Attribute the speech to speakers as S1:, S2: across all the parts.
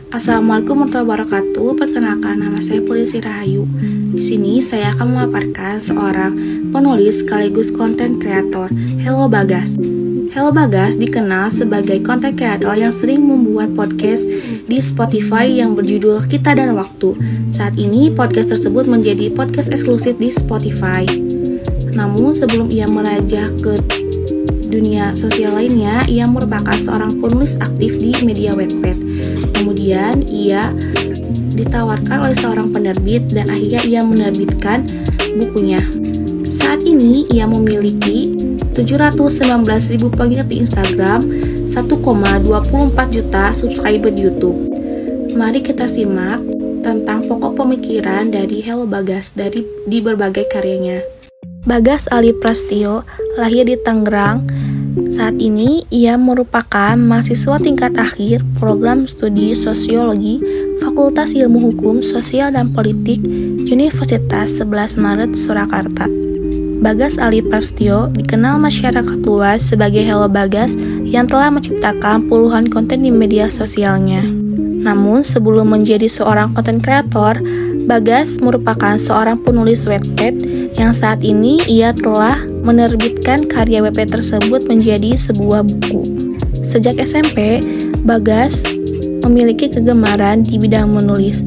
S1: Assalamualaikum warahmatullahi wabarakatuh. Perkenalkan, nama saya Purisi Rahayu. Di sini saya akan memaparkan seorang penulis sekaligus konten kreator, Hello Bagas. Hello Bagas dikenal sebagai konten kreator yang sering membuat podcast di Spotify yang berjudul Kita dan Waktu. Saat ini podcast tersebut menjadi podcast eksklusif di Spotify. Namun sebelum ia merajah ke dunia sosial lainnya, ia merupakan seorang penulis aktif di media Wattpad. Kemudian ia ditawarkan oleh seorang penerbit dan akhirnya ia menerbitkan bukunya. Saat ini ia memiliki 719.000 pengikut di Instagram, 1,24 juta subscriber di YouTube. Mari kita simak tentang pokok pemikiran dari Hello Bagas di berbagai karyanya. Bagas Ali Prastio lahir di Tangerang. Saat ini ia merupakan mahasiswa tingkat akhir program studi Sosiologi Fakultas Ilmu Hukum Sosial dan Politik Universitas 11 Maret Surakarta. Bagas Ali Prastio dikenal masyarakat luas sebagai Hello Bagas yang telah menciptakan puluhan konten di media sosialnya. Namun sebelum menjadi seorang konten kreator, Bagas merupakan seorang penulis Wattpad yang saat ini ia telah menerbitkan karya Wattpad tersebut menjadi sebuah buku. Sejak SMP, Bagas memiliki kegemaran di bidang menulis.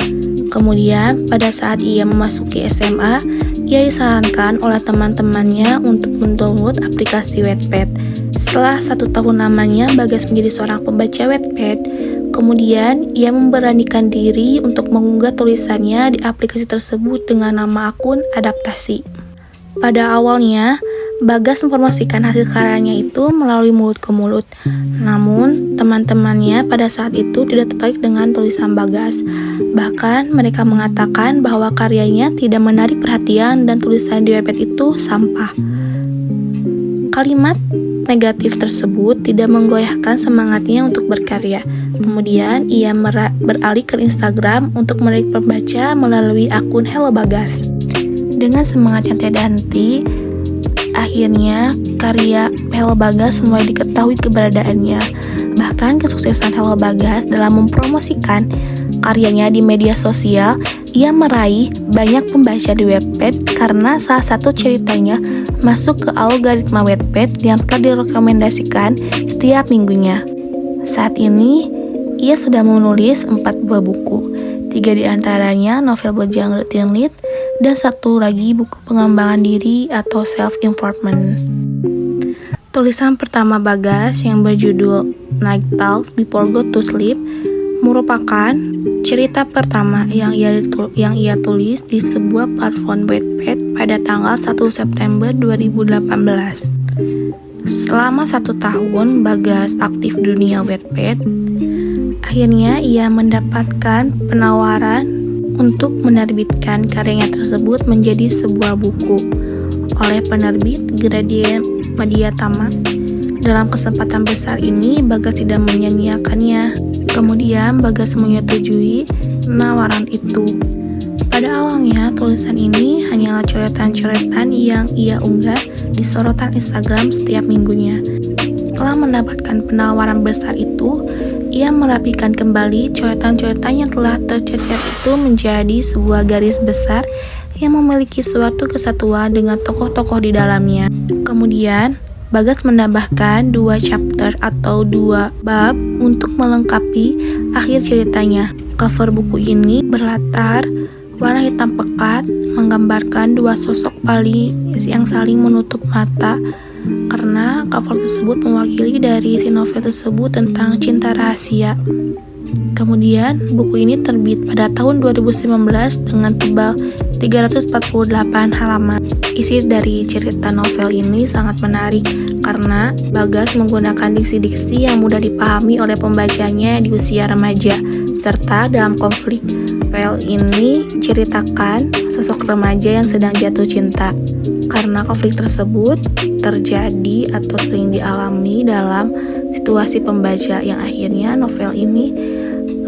S1: Kemudian pada saat ia memasuki SMA, ia disarankan oleh teman-temannya untuk mendownload aplikasi Wattpad. Setelah 1 tahun lamanya Bagas menjadi seorang pembaca Wattpad, kemudian ia memberanikan diri untuk mengunggah tulisannya di aplikasi tersebut dengan nama akun Adaptasi. Pada awalnya, Bagas mempromosikan hasil karyanya itu melalui mulut ke mulut. Namun, teman-temannya pada saat itu tidak tertarik dengan tulisan Bagas. Bahkan, mereka mengatakan bahwa karyanya tidak menarik perhatian dan tulisan di Wattpad itu sampah. Kalimat negatif tersebut tidak menggoyahkan semangatnya untuk berkarya. Kemudian ia beralih ke Instagram untuk menarik pembaca melalui akun Hello Bagas. Dengan semangat yang tiada henti, akhirnya karya Hello Bagas mulai diketahui keberadaannya. Bahkan kesuksesan Hello Bagas dalam mempromosikan karyanya di media sosial, ia meraih banyak pembaca di Wattpad karena salah satu ceritanya masuk ke algoritma Wattpad yang telah direkomendasikan setiap minggunya. Saat ini, ia sudah menulis 4 buah buku, 3 diantaranya novel bergenre teen lit, dan 1 lagi buku pengembangan diri atau self-improvement. Tulisan pertama Bagas yang berjudul Night Talks Before Go to Sleep merupakan cerita pertama yang ia tulis di sebuah platform Wattpad pada tanggal 1 September 2018. Selama 1 tahun Bagas aktif di dunia Wattpad, akhirnya ia mendapatkan penawaran untuk menerbitkan karyanya tersebut menjadi sebuah buku oleh penerbit Gradient Media Tama. Dalam kesempatan besar ini, Bagas tidak menyia-nyiakannya. Kemudian Bagas menyetujui penawaran itu. Pada awalnya, tulisan ini hanyalah coretan-coretan yang ia unggah di sorotan Instagram setiap minggunya. Setelah mendapatkan penawaran besar itu, ia merapikan kembali coretan-coretan yang telah tercecer itu menjadi sebuah garis besar yang memiliki suatu kesatuan dengan tokoh-tokoh di dalamnya. Kemudian, Bagas menambahkan 2 chapter atau 2 bab untuk melengkapi akhir ceritanya. Cover buku ini berlatar warna hitam pekat, menggambarkan 2 sosok yang saling menutup mata, karena cover tersebut mewakili dari isi novel tersebut tentang cinta rahasia. Kemudian, buku ini terbit pada tahun 2019 dengan tebal 348 halaman. Isi dari cerita novel ini sangat menarik karena Bagas menggunakan diksi-diksi yang mudah dipahami oleh pembacanya di usia remaja, serta dalam konflik. Novel ini ceritakan sosok remaja yang sedang jatuh cinta. Karena konflik tersebut terjadi atau sering dialami dalam situasi pembaca yang akhirnya novel ini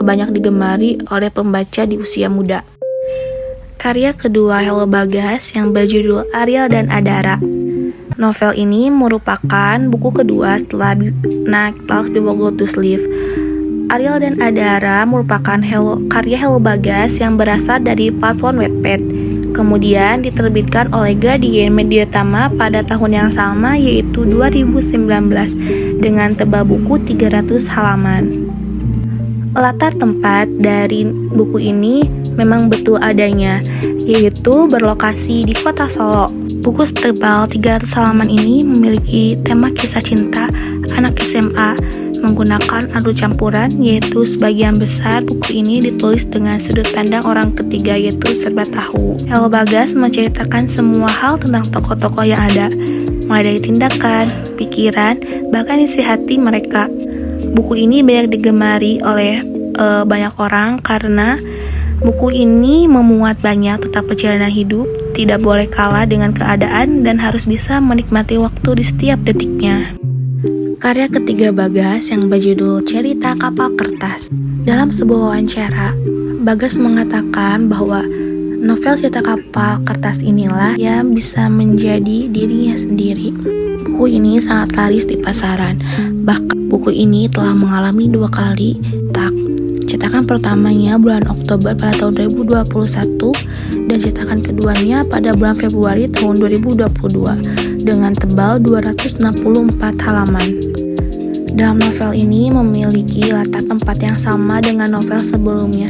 S1: banyak digemari oleh pembaca di usia muda. Karya kedua Hello Bagas yang berjudul Ariel dan Adara. Novel ini merupakan buku kedua setelah Night Talks Before Go to Sleep. Ariel dan Adara merupakan karya Hello Bagas yang berasal dari platform Wattpad. Kemudian diterbitkan oleh Gradient Media Tama pada tahun yang sama, yaitu 2019 dengan tebal buku 300 halaman. Latar tempat dari buku ini memang betul adanya, yaitu berlokasi di kota Solo. Buku setebal 300 halaman ini memiliki tema kisah cinta anak SMA menggunakan adu campuran, yaitu sebagian besar buku ini ditulis dengan sudut pandang orang ketiga, yaitu serba tahu. Hello Bagas menceritakan semua hal tentang tokoh-tokoh yang ada, mulai dari tindakan, pikiran, bahkan isi hati mereka. Buku ini banyak digemari oleh banyak orang karena buku ini memuat banyak tentang perjalanan hidup, tidak boleh kalah dengan keadaan, dan harus bisa menikmati waktu di setiap detiknya. Karya ketiga Bagas yang berjudul Cerita Kapal Kertas. Dalam sebuah wawancara, Bagas mengatakan bahwa novel Cerita Kapal Kertas inilah yang bisa menjadi dirinya sendiri. Buku ini sangat laris di pasaran. Bahkan buku ini telah mengalami 2 kali cetakan pertamanya bulan Oktober pada tahun 2021 dan cetakan keduanya pada bulan Februari tahun 2022 dengan tebal 264 halaman. Dalam novel ini memiliki latar tempat yang sama dengan novel sebelumnya,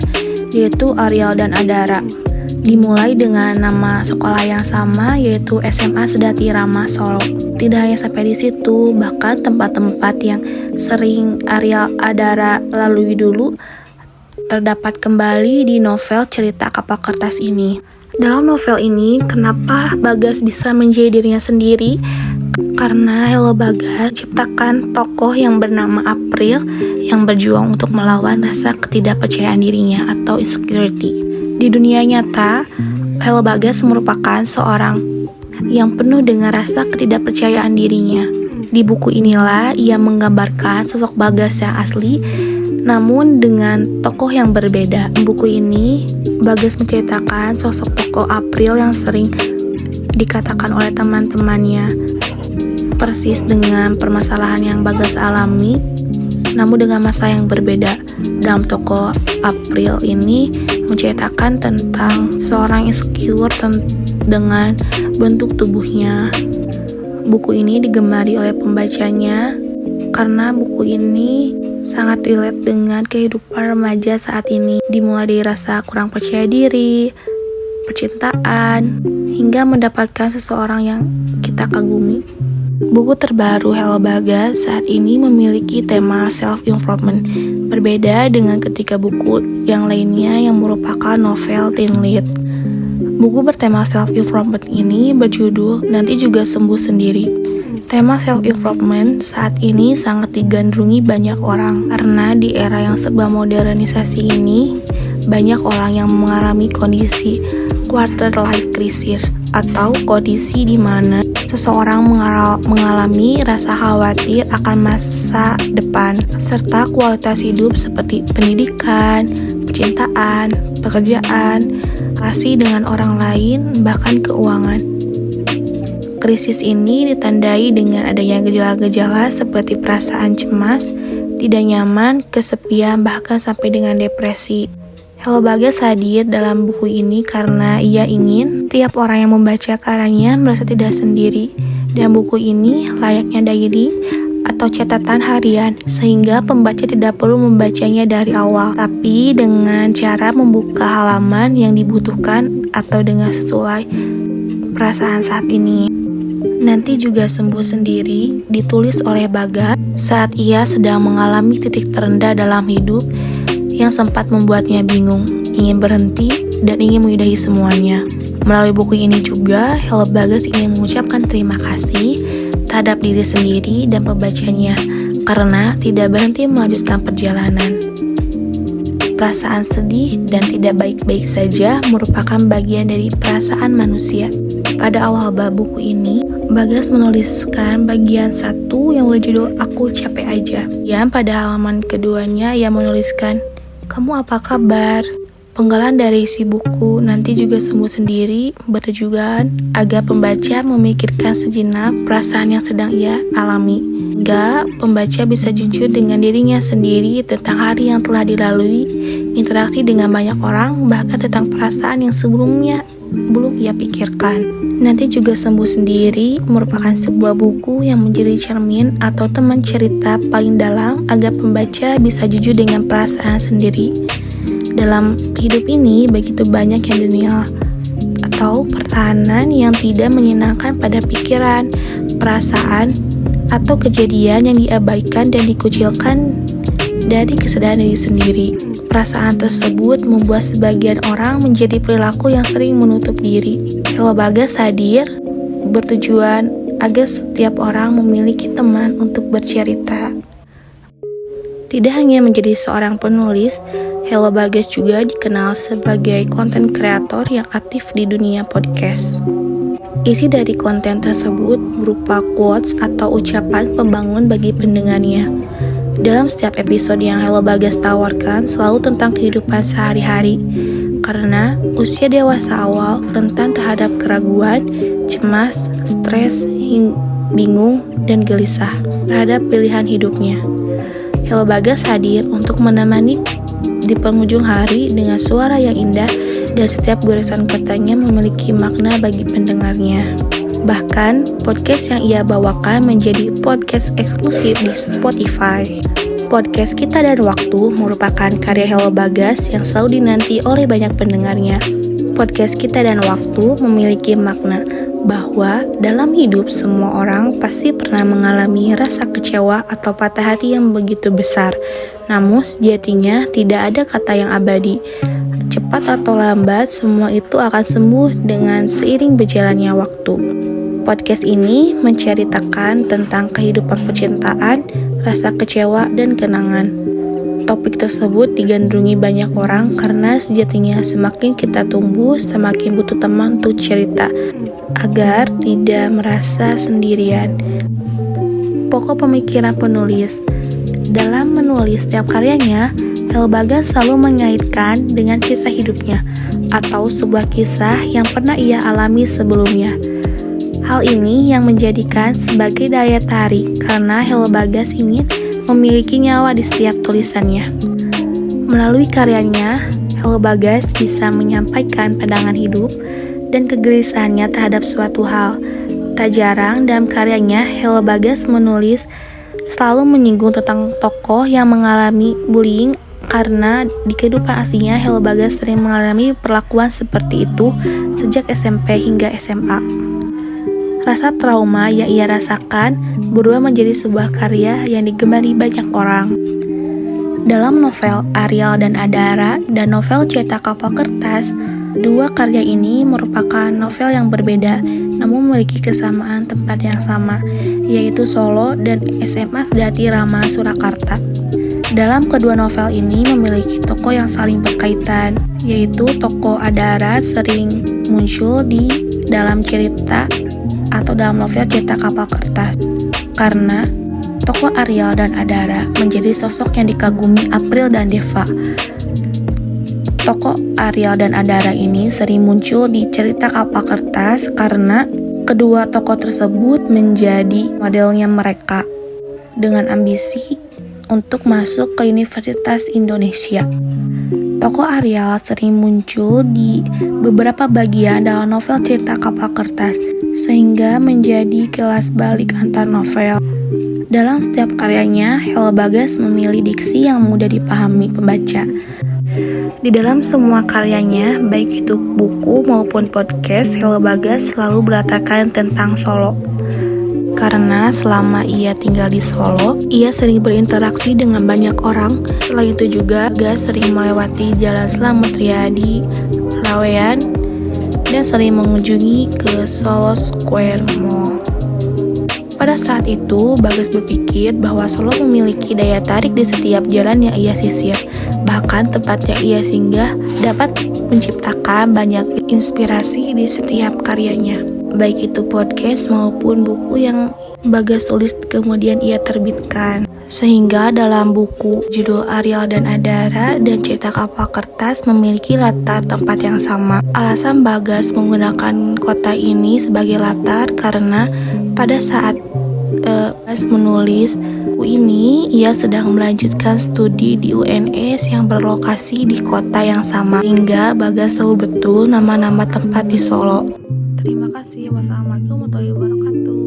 S1: yaitu Ariel dan Adara. Dimulai dengan nama sekolah yang sama, yaitu SMA Sedati Rama Solo. Tidak hanya sampai di situ, bahkan tempat-tempat yang sering Ariel Adara lalui dulu terdapat kembali di novel Cerita Kapal Kertas ini. Dalam novel ini, kenapa Bagas bisa menjadi dirinya sendiri? Karena Hello Bagas ciptakan tokoh yang bernama April yang berjuang untuk melawan rasa ketidakpercayaan dirinya atau insecurity. Di dunia nyata, Hello Bagas merupakan seorang yang penuh dengan rasa ketidakpercayaan dirinya. Di buku inilah ia menggambarkan sosok Bagas yang asli, namun dengan tokoh yang berbeda. Buku ini, Bagas menceritakan sosok tokoh April yang sering dikatakan oleh teman-temannya persis dengan permasalahan yang Bagas alami, namun dengan masa yang berbeda. Dalam tokoh April ini menceritakan tentang seorang insecure dengan bentuk tubuhnya. Buku ini digemari oleh pembacanya karena buku ini sangat relate dengan kehidupan remaja saat ini, dimulai dari rasa kurang percaya diri, percintaan, hingga mendapatkan seseorang yang kita kagumi. Buku terbaru Hello Bagas saat ini memiliki tema self-improvement, berbeda dengan ketika buku yang lainnya yang merupakan novel teen lead. Buku bertema self-improvement ini berjudul Nanti Juga Sembuh Sendiri. Tema self-improvement saat ini sangat digandrungi banyak orang karena di era yang serba modernisasi ini banyak orang yang mengalami kondisi quarter life crisis atau kondisi di mana seseorang mengalami rasa khawatir akan masa depan serta kualitas hidup seperti pendidikan, percintaan, pekerjaan, relasi dengan orang lain, bahkan keuangan. Krisis ini ditandai dengan adanya gejala-gejala seperti perasaan cemas, tidak nyaman, kesepian, bahkan sampai dengan depresi. Hello Bagas hadir dalam buku ini karena ia ingin tiap orang yang membaca karyanya merasa tidak sendiri. Dan buku ini layaknya diary atau catatan harian, sehingga pembaca tidak perlu membacanya dari awal, tapi dengan cara membuka halaman yang dibutuhkan atau dengan sesuai perasaan saat ini. Nanti Juga Sembuh Sendiri ditulis oleh Bagas saat ia sedang mengalami titik terendah dalam hidup yang sempat membuatnya bingung, ingin berhenti, dan ingin menyudahi semuanya. Melalui buku ini juga, Hello Bagas ingin mengucapkan terima kasih terhadap diri sendiri dan pembacanya karena tidak berhenti melanjutkan perjalanan. Perasaan sedih dan tidak baik-baik saja merupakan bagian dari perasaan manusia. Pada awal bab buku ini, Bagas menuliskan bagian 1 yang berjudul Aku Capek Aja. Yang pada halaman keduanya ia menuliskan, "Kamu apa kabar? Penggalan dari isi buku nanti juga sembuh sendiri bertujuan agar pembaca memikirkan sejenak perasaan yang sedang ia alami, hingga pembaca bisa jujur dengan dirinya sendiri tentang hari yang telah dilalui, interaksi dengan banyak orang, bahkan tentang perasaan yang sebelumnya belum ia pikirkan. Nanti juga sembuh sendiri merupakan sebuah buku yang menjadi cermin atau teman cerita paling dalam agar pembaca bisa jujur dengan perasaan sendiri. Dalam hidup ini begitu banyak yang denial atau pertahanan yang tidak menyenangkan pada pikiran, perasaan, atau kejadian yang diabaikan dan dikucilkan dari kesadaran diri sendiri. Perasaan tersebut membuat sebagian orang menjadi perilaku yang sering menutup diri. Hello Bagas hadir bertujuan agar setiap orang memiliki teman untuk bercerita. Tidak hanya menjadi seorang penulis, Hello Bagas juga dikenal sebagai konten kreator yang aktif di dunia podcast. Isi dari konten tersebut berupa quotes atau ucapan pembangun bagi pendengarnya. Dalam setiap episode yang Hello Bagas tawarkan selalu tentang kehidupan sehari-hari, karena usia dewasa awal rentan terhadap keraguan, cemas, stres, bingung, dan gelisah terhadap pilihan hidupnya. Hello Bagas hadir untuk menemani di penghujung hari dengan suara yang indah dan setiap goresan katanya memiliki makna bagi pendengarnya. Bahkan, podcast yang ia bawakan menjadi podcast eksklusif di Spotify. Podcast Kita dan Waktu merupakan karya Hello Bagas yang selalu dinanti oleh banyak pendengarnya. Podcast Kita dan Waktu memiliki makna bahwa dalam hidup semua orang pasti pernah mengalami rasa kecewa atau patah hati yang begitu besar. Namun sejatinya tidak ada kata yang abadi. Cepat atau lambat semua itu akan sembuh dengan seiring berjalannya waktu. Podcast ini menceritakan tentang kehidupan percintaan, rasa kecewa, dan kenangan. Topik tersebut digandrungi banyak orang karena sejatinya semakin kita tumbuh, semakin butuh teman untuk cerita, agar tidak merasa sendirian. Pokok pemikiran penulis. Dalam menulis setiap karyanya, Hello Bagas selalu mengaitkan dengan kisah hidupnya, atau sebuah kisah yang pernah ia alami sebelumnya. Hal ini yang menjadikan sebagai daya tarik karena Hello Bagas ini memiliki nyawa di setiap tulisannya. Melalui karyanya, Hello Bagas bisa menyampaikan pandangan hidup dan kegelisahannya terhadap suatu hal. Tak jarang dalam karyanya, Hello Bagas menulis selalu menyinggung tentang tokoh yang mengalami bullying karena di kehidupan aslinya Hello Bagas sering mengalami perlakuan seperti itu sejak SMP hingga SMA. Rasa trauma yang ia rasakan berubah menjadi sebuah karya yang digemari banyak orang. Dalam novel Arial dan Adara dan novel Cetak Kapal Kertas, dua karya ini merupakan novel yang berbeda, namun memiliki kesamaan tempat yang sama, yaitu Solo dan SMA Sedaati Rama Surakarta. Dalam kedua novel ini memiliki tokoh yang saling berkaitan, yaitu tokoh Adara sering muncul di dalam cerita atau dalam novel Cetak Kapal Kertas, karena tokoh Arial dan Adara menjadi sosok yang dikagumi April dan Deva. Tokoh Arial dan Adara ini sering muncul di cerita Kapal Kertas karena kedua tokoh tersebut menjadi modelnya mereka dengan ambisi untuk masuk ke Universitas Indonesia. Tokoh Arial sering muncul di beberapa bagian dalam novel Cerita Kapal Kertas, sehingga menjadi kelas balik antar novel. Dalam setiap karyanya, Hello Bagas memilih diksi yang mudah dipahami pembaca. Di dalam semua karyanya, baik itu buku maupun podcast, Hello Bagas selalu beratakan tentang Solo. Karena selama ia tinggal di Solo, ia sering berinteraksi dengan banyak orang. Selain itu juga, Bagas sering melewati Jalan Slamet Riyadi, Laweyan, dan sering mengunjungi ke Solo Square Mall. Pada saat itu, Bagas berpikir bahwa Solo memiliki daya tarik di setiap jalan yang ia sisir. Bahkan tempat yang ia singgah dapat menciptakan banyak inspirasi di setiap karyanya. Baik itu podcast maupun buku yang Bagas tulis kemudian ia terbitkan. Sehingga dalam buku judul Ariel dan Adara dan Cerita Kapal Kertas memiliki latar tempat yang sama. Alasan Bagas menggunakan kota ini sebagai latar karena pada saat Bagas menulis buku ini, ia sedang melanjutkan studi di UNS yang berlokasi di kota yang sama, sehingga Bagas tahu betul nama-nama tempat di Solo. Terima kasih. Wassalamualaikum warahmatullahi wabarakatuh.